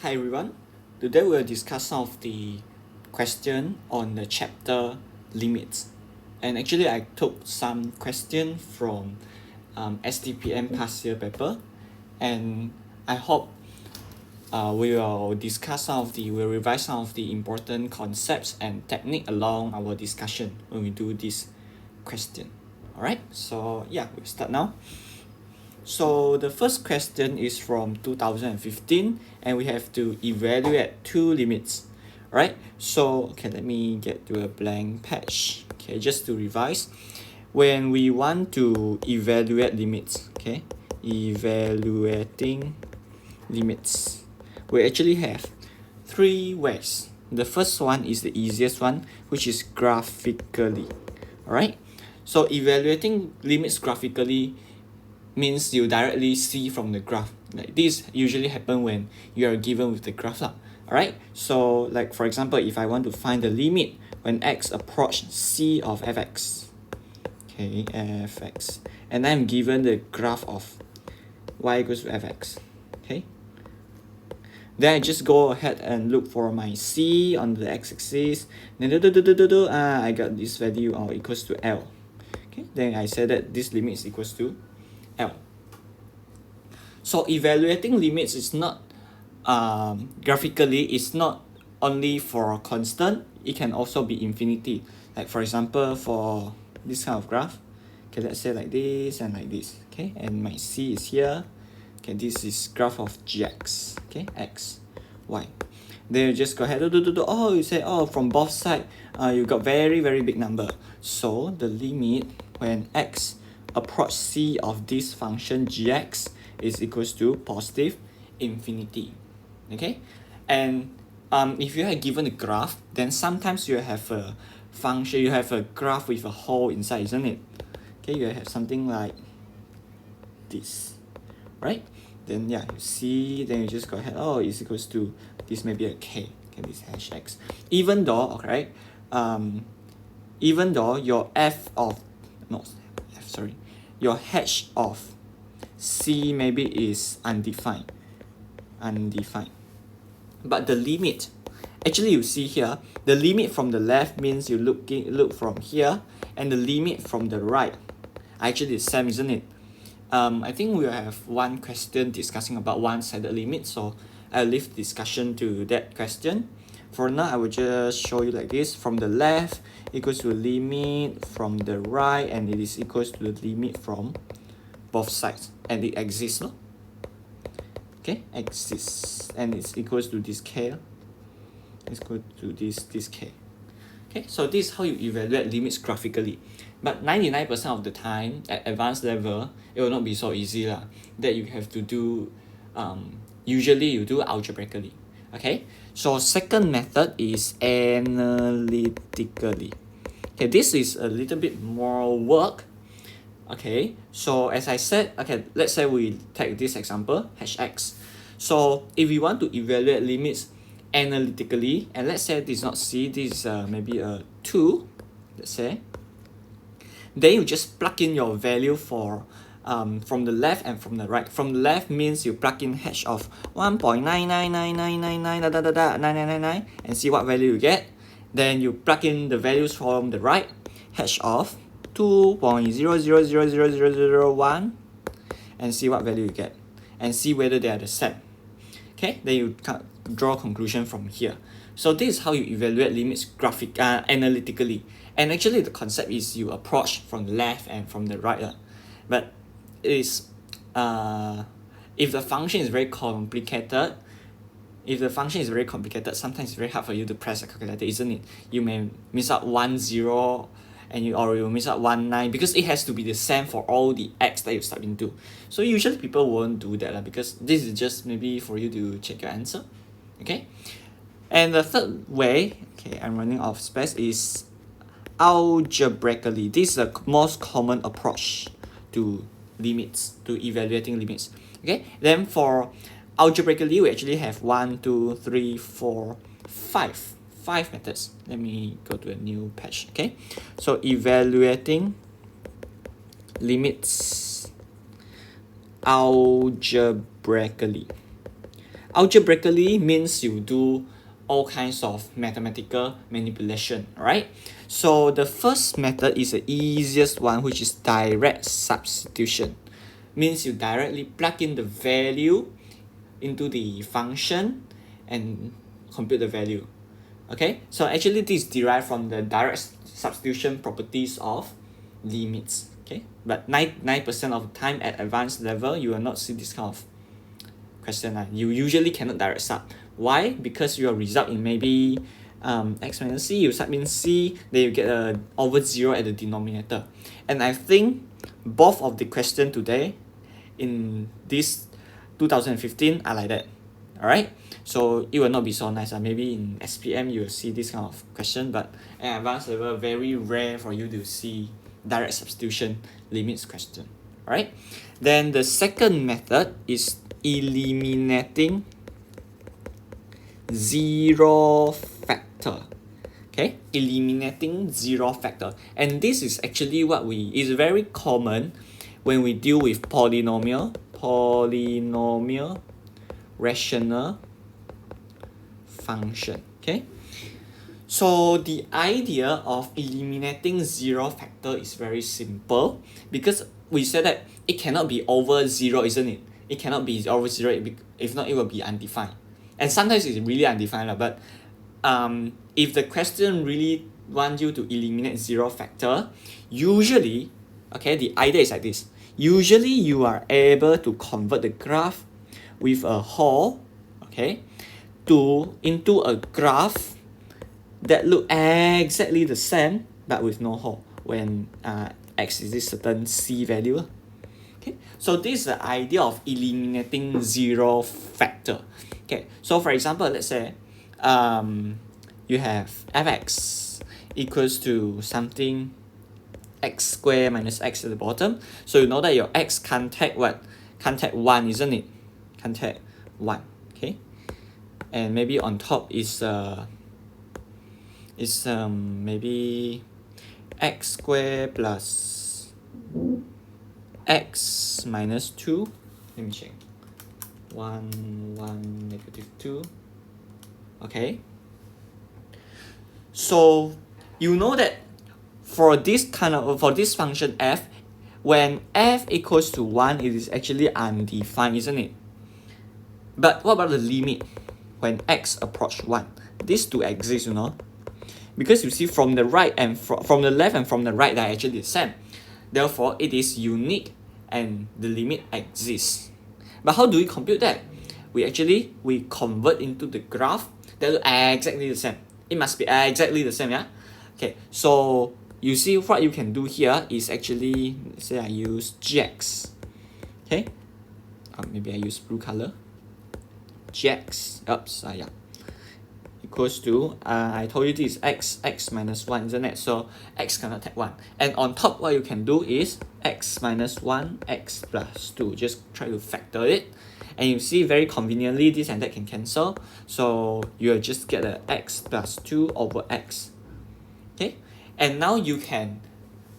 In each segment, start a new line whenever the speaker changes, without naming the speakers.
Hi everyone, today we'll discuss some of the question on the chapter limits. And actually I took some question from STPM past year paper, and I hope we will discuss we'll revise some of the important concepts and technique along our discussion when we do this question. Alright, so yeah, we'll start now. So the first question is from 2015, and we have to evaluate two limits, right? So okay, let me get to a blank page. Okay, just to revise, when we want to evaluate limits, okay, evaluating limits, we actually have three ways. The first one is the easiest one, which is graphically. Alright, so evaluating limits graphically means you directly see from the graph. Like this usually happen when you are given with the graph lah. Alright, so like for example, if I want to find the limit when x approach c of fx, okay, fx, and I'm given the graph of y equals to fx, okay, then I just go ahead and look for my c on the x-axis. Then I got this value equals to L. Okay, then I said that this limit is equals to L. So evaluating limits is not graphically, it's not only for a constant, it can also be infinity. Like for example, for this kind of graph, okay, let's say like this and like this, okay, and my c is here. Okay, this is graph of gx, okay, x, y. Then you just go ahead, oh, you say, oh, from both sides, you got very big number. So the limit when x approach c of this function gx is equals to positive infinity. Okay, and if you are given a graph, then sometimes you have a function, you have a graph with a hole inside, isn't it? Okay, you have something like this, right? Then yeah, you see, then you just go ahead, oh, it's equals to this, maybe a k, okay, this hash x. Even though, okay, even though your your h of c maybe is undefined, but the limit, actually you see here, the limit from the left means you look from here, and the limit from the right actually the same, isn't it? I think we'll have one question discussing about one-sided limit, so I'll leave discussion to that question. For now, I will just show you like this. From the left equals to the limit from the right, and it is equals to the limit from both sides, and it exists, no? Okay, exists, and it's equals to this k. It's equal to this k. Okay, so this is how you evaluate limits graphically. But 99% of the time, at advanced level, it will not be so easy lah. That you have to do, usually you do algebraically. Okay, so second method is analytically. Okay, this is a little bit more work. Okay, so as I said, okay, let's say we take this example, hx. So if we want to evaluate limits analytically, and let's say this is not c, this is maybe a 2, let's say, then you just plug in your value for from the left and from the right. From the left means you plug in hash of 1.9999999 and see what value you get. Then you plug in the values from the right, hash of 2.0000001, and see what value you get, and see whether they are the same. Okay, then you draw a conclusion from here. So this is how you evaluate limits analytically. And actually the concept is you approach from the left and from the right. But it is if the function is very complicated, sometimes it's very hard for you to press a calculator, isn't it? You may miss out 1 0 or you miss out 1 9, because it has to be the same for all the x that you start into. So usually people won't do that because this is just maybe for you to check your answer. Okay, and the third way, okay, I'm running out of space, is algebraically. This is the most common approach to limits, to evaluating limits. Okay, then for algebraically, we actually have 5 methods. Let me go to a new page. Okay, so evaluating limits algebraically. Algebraically means you do all kinds of mathematical manipulation, right? So the first method is the easiest one, which is direct substitution. Means you directly plug in the value into the function and compute the value. Okay, so actually this is derived from the direct substitution properties of limits. Okay, but 99% of the time at advanced level, you will not see this kind of question. You usually cannot direct sub. Why? Because your result in maybe x minus c, you sub in c, then you get a over 0 at the denominator. And I think both of the question today in this 2015 are like that. Alright, so it will not be so nice. Maybe in SPM you will see this kind of question, but at advanced level, very rare for you to see direct substitution limits question. Alright, then the second method is eliminating zero factor. Okay, eliminating zero factor, and this is actually what is very common when we deal with polynomial rational function. Okay, so the idea of eliminating zero factor is very simple, because we said that it cannot be over 0, isn't it? It cannot be over 0, if not it will be undefined, and sometimes it's really undefined, but if the question really wants you to eliminate zero factor, usually, okay, the idea is like this. Usually you are able to convert the graph with a hole, okay, into a graph that look exactly the same but with no hole when x is this certain c value. Okay, so this is the idea of eliminating zero factor. Okay, so for example, let's say you have fx equals to something x squared minus x at the bottom. So you know that your x can't take what? Can't take 1, isn't it? Can't take 1. Okay, and maybe on top is maybe x squared plus x minus 2. Let me check. 1, negative 2. Okay, so you know that for this function f, when f equals to 1, it is actually undefined, isn't it? But what about the limit when x approach 1? These two exist, you know, because you see from the right and from the left and from the right, they are actually the same. Therefore, it is unique and the limit exists. But how do we compute that? We convert into the graph that look exactly the same. It must be exactly the same, yeah? Okay, so you see what you can do here is actually, let's say I use gx. Okay, maybe I use blue color. Gx, yeah, equals to, I told you this is x minus 1, isn't it? So x cannot take 1. And on top, what you can do is x minus 1, x plus 2. Just try to factor it. And you see very conveniently, this and that can cancel. So you'll just get a x plus 2 over x. Okay, and now you can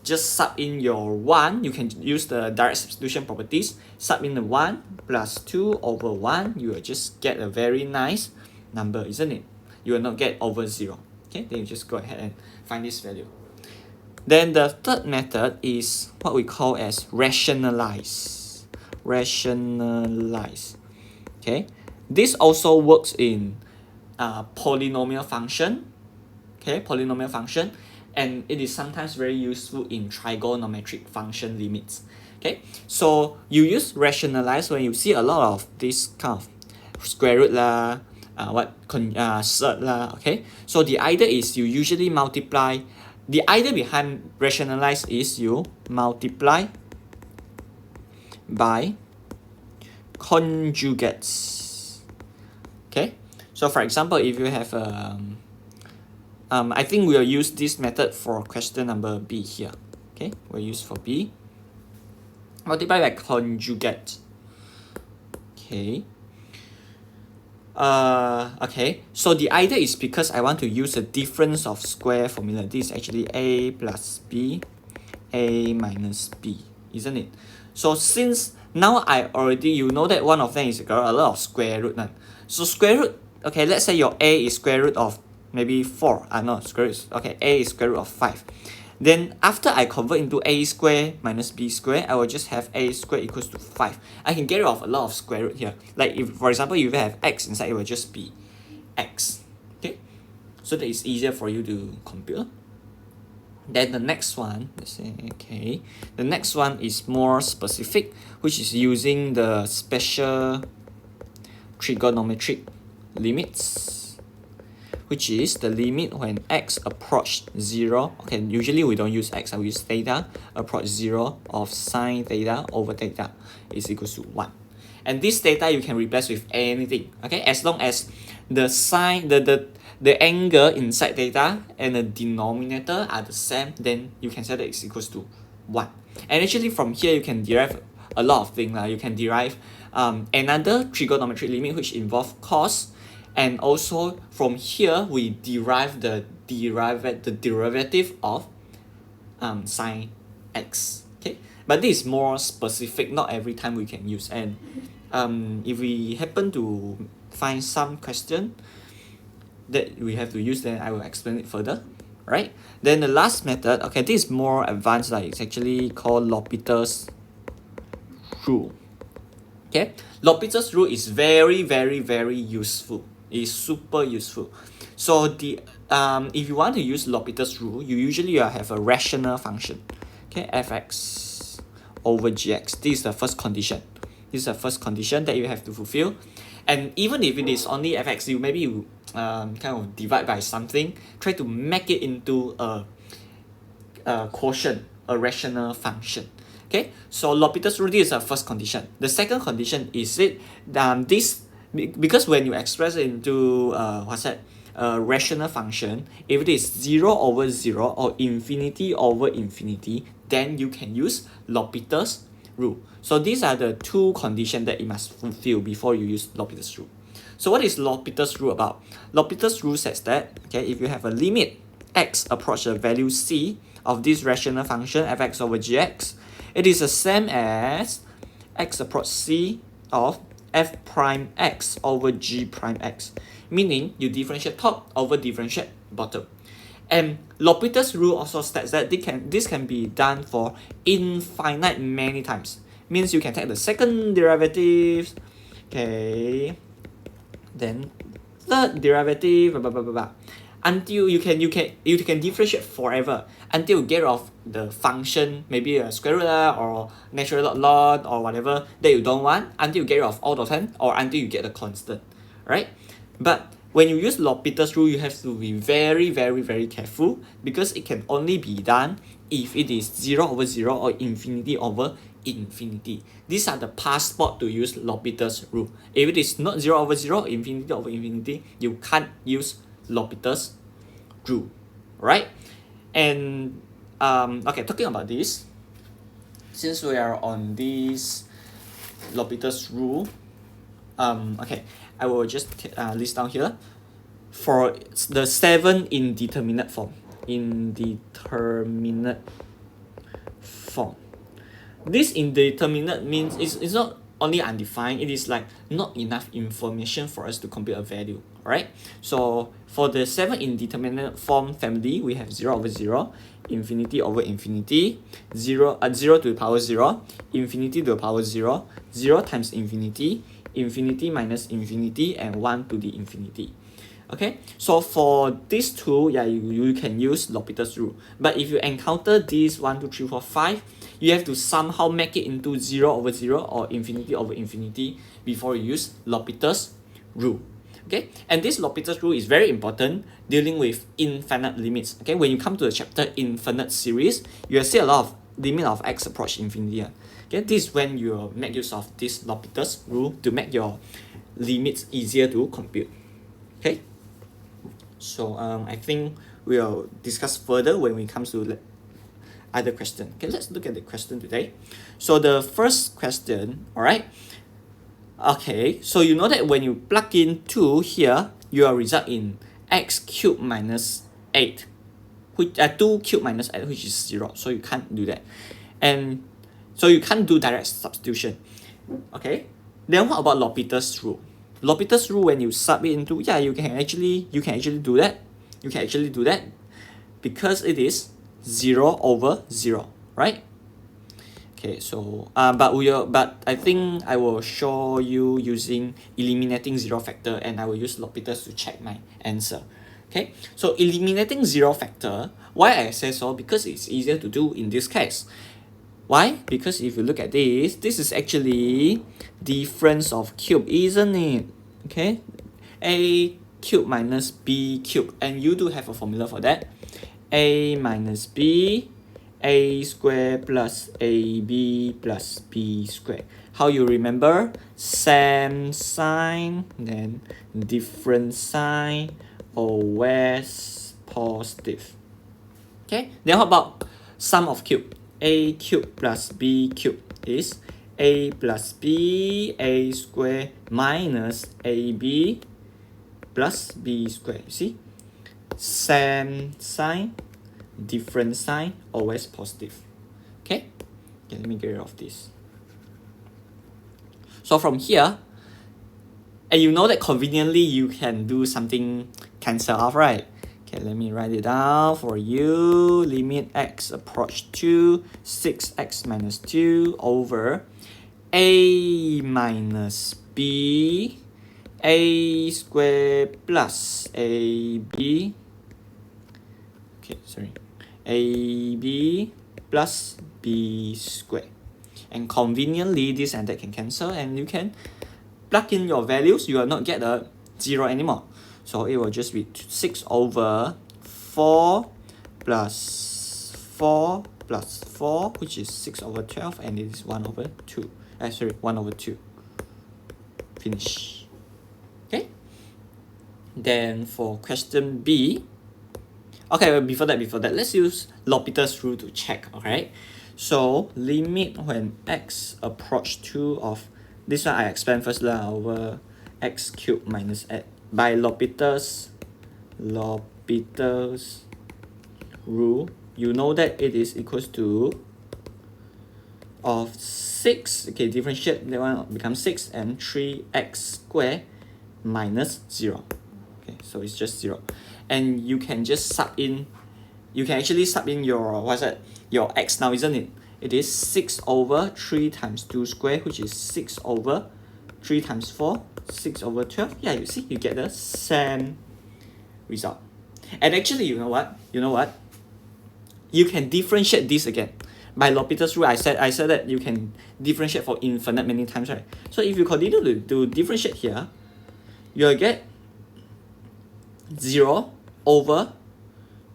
just sub in your 1. You can use the direct substitution properties. Sub in the 1 plus 2 over 1. You will just get a very nice number, isn't it? You will not get over 0. Okay, then you just go ahead and find this value. Then the third method is what we call as rationalize. Rationalize. Okay, this also works in polynomial function. Okay, polynomial function, and it is sometimes very useful in trigonometric function limits. Okay, so you use rationalize when you see a lot of this kind of square root lah, surd lah. Okay, so the idea is you usually multiply. The idea behind rationalize is you multiply by conjugates. Okay, so for example, if you have I think we'll use this method for question number B here. Okay, we'll use for B. Multiply by conjugate. Okay. Okay, so the idea is because I want to use a difference of square formula. This is actually a plus b, a minus b, isn't it? So since now you know that one of them is got a lot of square root. So square root, okay, let's say your a is square root of maybe 4. No, square root, okay, a is square root of 5. Then after I convert into a square minus b square, I will just have a square equals to 5. I can get rid of a lot of square root here. Like if, for example, if you have x inside, it will just be x. Okay, so that it's easier for you to compute. Then the next one, let's say, okay, the next one is more specific, which is using the special trigonometric limits, which is the limit when x approach 0. Okay, usually we don't use x, we use theta, approach 0 of sine theta over theta is equals to 1. And this theta you can replace with anything, okay, as long as the sine, the angle inside theta and the denominator are the same, then you can set that it's equals to 1. And actually from here you can derive a lot of things. You can derive another trigonometric limit which involves cos, and also from here we derive the derivative of sine x. Okay, but this is more specific, not every time we can use. And if we happen to find some question that we have to use, then I will explain it further, right? Then the last method, okay, this is more advanced, like it's actually called L'Hopital's rule. Okay, L'Hopital's rule is very useful. It's super useful. So the if you want to use L'Hopital's rule, you usually have a rational function, okay, fx over gx. This is the first condition. This is the first condition that you have to fulfill. And even if it is only fx, you kind of divide by something, try to make it into a quotient, a rational function. Okay, so L'Hopital's rule is the first condition. The second condition is this, because when you express it into a rational function, if it is 0 over 0 or infinity over infinity, then you can use L'Hopital's rule. So these are the two conditions that you must fulfill before you use L'Hopital's rule. So what is L'Hopital's rule about? L'Hopital's rule says that, okay, if you have a limit x approach the value c of this rational function fx over gx, it is the same as x approach c of f prime x over g prime x, meaning you differentiate top over differentiate bottom. And L'Hopital's rule also states that this can be done for infinite many times. Means you can take the second derivative, okay, then third derivative, blah, blah, blah, blah, blah, until you can differentiate forever until you get rid of the function, maybe a square root or natural log or whatever that you don't want, until you get rid of all of them, or until you get the constant, right? But when you use L'Hopital's rule, you have to be very careful, because it can only be done if it is 0 over 0 or infinity over infinity. These are the passport to use L'Hopital's rule. If it is not 0 over 0, infinity over infinity, you can't use L'Hopital's rule, right? And okay, talking about this, since we are on this L'Hopital's rule, okay, I will just list down here for the 7 indeterminate form. This indeterminate means it's not only undefined, it is like not enough information for us to compute a value, right? So for the 7 indeterminate form family, we have 0 over 0, infinity over infinity, 0 to the power 0, infinity to the power 0, 0 times infinity, infinity minus infinity, and 1 to the infinity. Okay, so for these two, yeah, you can use L'Hopital's rule. But if you encounter these 1, 2, 3, 4, 5, you have to somehow make it into 0 over 0 or infinity over infinity before you use L'Hopital's rule. Okay, and this L'Hopital's rule is very important dealing with infinite limits. Okay, when you come to the chapter infinite series, you will see a lot of limit of x approach infinity. Okay, this is when you make use of this L'Hopital's rule to make your limits easier to compute. Okay, so I think we'll discuss further when it comes to other question. Okay, let's look at the question today. So the first question, all right. Okay, so you know that when you plug in 2 here, you will result in x cubed minus 8, which 2 cubed minus 8, which is 0. So you can't do that, and so you can't do direct substitution. Okay, then what about L'Hopital's rule? L'Hopital's rule, when you sub it into, yeah, you can actually do that. You can actually do that because it is 0 over 0, right? Okay, so but I think I will show you using eliminating zero factor, and I will use L'Hopital's to check my answer. Okay, so eliminating zero factor, why I say so? Because it's easier to do in this case. Why? Because if you look at this is actually difference of cube, isn't it? Okay, a cube minus b cube, and you do have a formula for that. A minus b, a square plus ab plus b square. How you remember? Same sign, then different sign, always positive. Okay, then how about sum of cube? A cube plus b cube is a plus b, a square minus ab plus b square. You see? Same sign, different sign, always positive. Okay, let me get rid of this. So from here, and you know that conveniently you can do something cancel off, right? Okay, let me write it down for you. Limit x approach to 6x minus 2 over a minus b, a square plus ab, okay, sorry, ab plus b square. And conveniently, this and that can cancel, and you can plug in your values. You will not get a 0 anymore. So it will just be 6 over 4 plus 4 plus 4, which is 6 over 12, and it is 1 over 2. Sorry, 1 over 2. Finish. Okay. Then for question B, okay, but before that, let's use L'Hopital's rule to check, okay? So limit when x approach 2 of, this one I expand first lah, over x cubed minus x by L'Hopital's rule. You know that it is equals to of 6, okay, differentiate, that one becomes 6, and 3x squared minus 0. Okay, so it's just 0. And you can just sub in, you can actually sub in your, what's that, your x now, isn't it? It is 6 over 3 times 2 squared, which is 6 over 3 times 4, 6 over 12. Yeah, you see, you get the same result. And actually, you know what? You can differentiate this again. By L'Hopital's rule, I said that you can differentiate for infinite many times, right? So if you continue to differentiate here, you'll get 0 over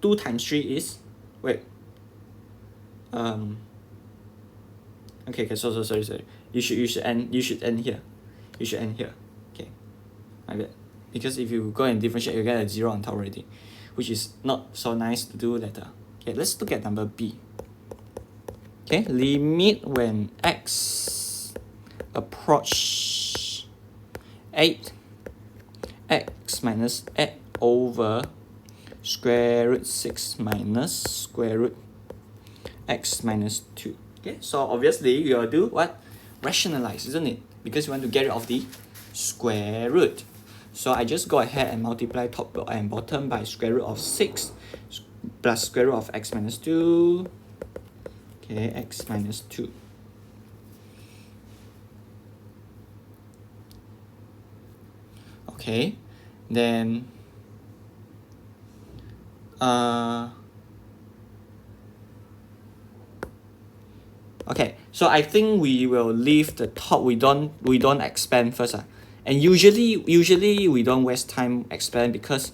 2 times 3 is, wait, okay, so sorry. You should end here. You should end here. Okay, my bad. Because if you go and differentiate, you get a 0 on top already, which is not so nice to do later. Okay, let's look at number B. Okay, limit when x approach 8, x minus 8 over square root 6 minus square root x minus 2. Okay, so obviously you will do what? Rationalize, isn't it? Because you want to get rid of the square root. So I just go ahead and multiply top and bottom by square root of 6 plus square root of x minus 2. Okay, x minus 2. Okay, then okay, so I think we will leave the top. We don't expand first. And usually we don't waste time expand, because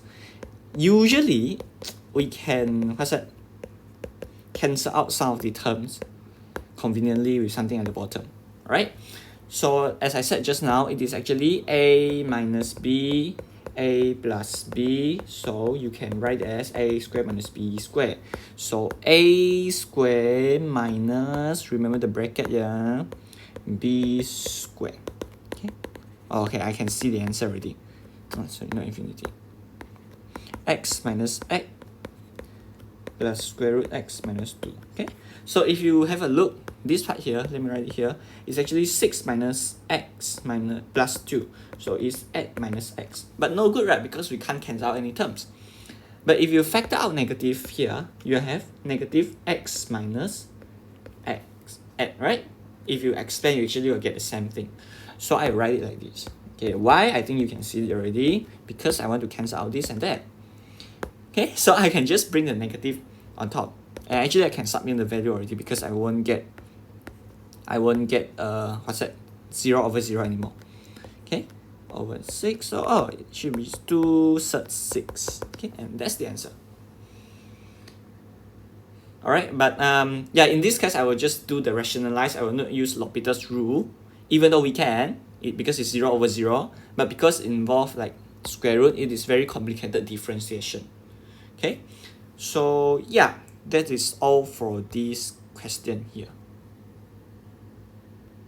usually we can, what's that, cancel out some of the terms conveniently with something at the bottom, right? So as I said just now, it is actually a minus b, a plus b, so you can write as a squared minus b squared. So a squared minus, remember the bracket, yeah, b squared. Okay, okay, I can see the answer already. Oh, sorry, not infinity. X minus x plus square root x minus 2. Okay, so if you have a look, this part here, let me write it here, is actually 6 minus x minus plus 2. So it's 8 minus x. But no good, right? Because we can't cancel out any terms. But if you factor out negative here, you have negative x minus x, 8, right? If you expand, you actually will get the same thing. So I write it like this. Okay, why? I think you can see it already. Because I want to cancel out this and that. Okay, so I can just bring the negative on top. And actually I can submit the value already because I won't get what's that, 0 over 0 anymore. Okay, over 6, so it should be 2 thirds 6. Okay, and that's the answer. Alright, but yeah, in this case I will just do the rationalize. I will not use L'Hopital's rule, even though we can, because it's 0 over 0, but because it involves like square root, it is very complicated differentiation. Okay, so yeah, that is all for this question here.